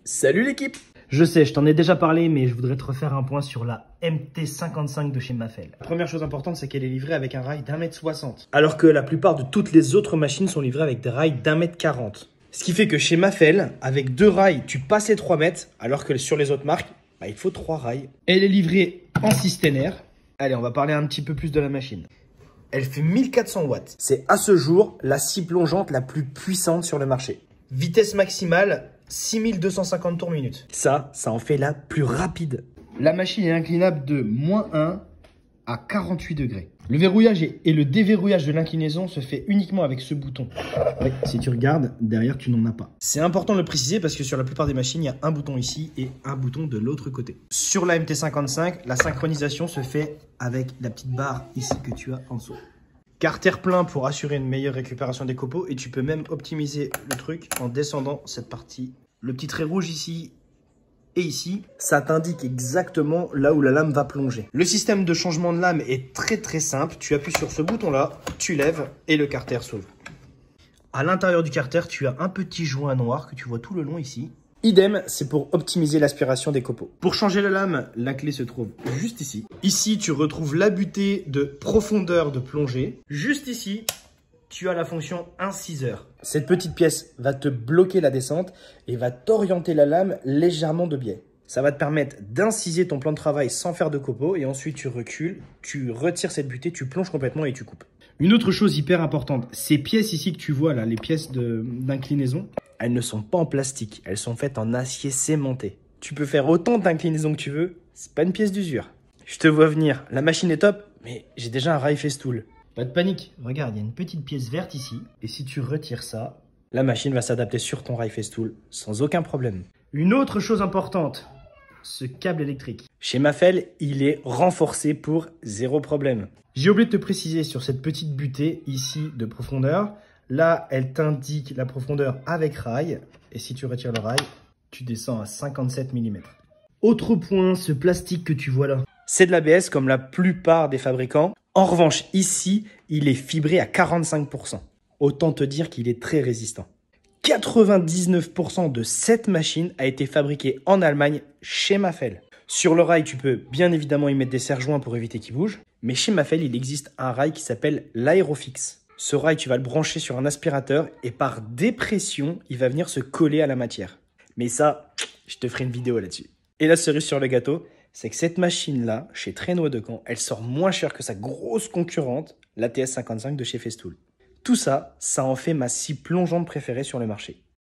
Salut l'équipe! Je sais, je t'en ai déjà parlé, mais je voudrais te refaire un point sur la MT55 de chez Mafel. La première chose importante, c'est qu'elle est livrée avec un rail d'1,60 m, alors que la plupart de toutes les autres machines sont livrées avec des rails d'1,40 m. Ce qui fait que chez Mafel, avec 2 rails, tu passes les 3 mètres, alors que sur les autres marques, il faut 3 rails. Elle est livrée en systénaire. Allez, on va parler un petit peu plus de la machine. Elle fait 1400 watts. C'est à ce jour la scie plongeante la plus puissante sur le marché. Vitesse maximale, 6250 tours minute. Ça en fait la plus rapide. La machine est inclinable de -1 à 48 degrés. Le verrouillage et le déverrouillage de l'inclinaison se fait uniquement avec ce bouton. Oui, si tu regardes, derrière, tu n'en as pas. C'est important de le préciser parce que sur la plupart des machines, il y a un bouton ici et un bouton de l'autre côté. Sur la MT55, la synchronisation se fait avec la petite barre ici que tu as en dessous. Carter plein pour assurer une meilleure récupération des copeaux et tu peux même optimiser le truc en descendant cette partie. Le petit trait rouge ici et ici, ça t'indique exactement là où la lame va plonger. Le système de changement de lame est très simple. Tu appuies sur ce bouton là, tu lèves et le carter s'ouvre. À l'intérieur du carter, tu as un petit joint noir que tu vois tout le long ici. Idem, c'est pour optimiser l'aspiration des copeaux. Pour changer la lame, la clé se trouve juste ici. Ici, tu retrouves la butée de profondeur de plongée. Juste ici, tu as la fonction inciseur. Cette petite pièce va te bloquer la descente et va t'orienter la lame légèrement de biais. Ça va te permettre d'inciser ton plan de travail sans faire de copeaux et ensuite tu recules, tu retires cette butée, tu plonges complètement et tu coupes. Une autre chose hyper importante, ces pièces ici que tu vois là, les pièces d'inclinaison, elles ne sont pas en plastique, elles sont faites en acier sémenté. Tu peux faire autant d'inclinaison que tu veux, c'est pas une pièce d'usure. Je te vois venir, la machine est top, mais j'ai déjà un rail festool. Pas de panique, regarde, il y a une petite pièce verte ici, et si tu retires ça, la machine va s'adapter sur ton rail festool sans aucun problème. Une autre chose importante, ce câble électrique. Chez Mafel, il est renforcé pour 0 problème. J'ai oublié de te préciser sur cette petite butée ici de profondeur. Là, elle t'indique la profondeur avec rail. Et si tu retires le rail, tu descends à 57 mm. Autre point, ce plastique que tu vois là. C'est de l'ABS comme la plupart des fabricants. En revanche, ici, il est fibré à 45%. Autant te dire qu'il est très résistant. 99% de cette machine a été fabriquée en Allemagne chez Mafel. Sur le rail, tu peux bien évidemment y mettre des serre-joints pour éviter qu'il bouge. Mais chez Mafel, il existe un rail qui s'appelle l'Aérofix. Ce rail, tu vas le brancher sur un aspirateur et par dépression, il va venir se coller à la matière. Mais ça, je te ferai une vidéo là-dessus. Et la cerise sur le gâteau, c'est que cette machine-là, chez Traîneau de Caen, elle sort moins cher que sa grosse concurrente, la TS55 de chez Festool. Tout ça, ça en fait ma scie plongeante préférée sur le marché.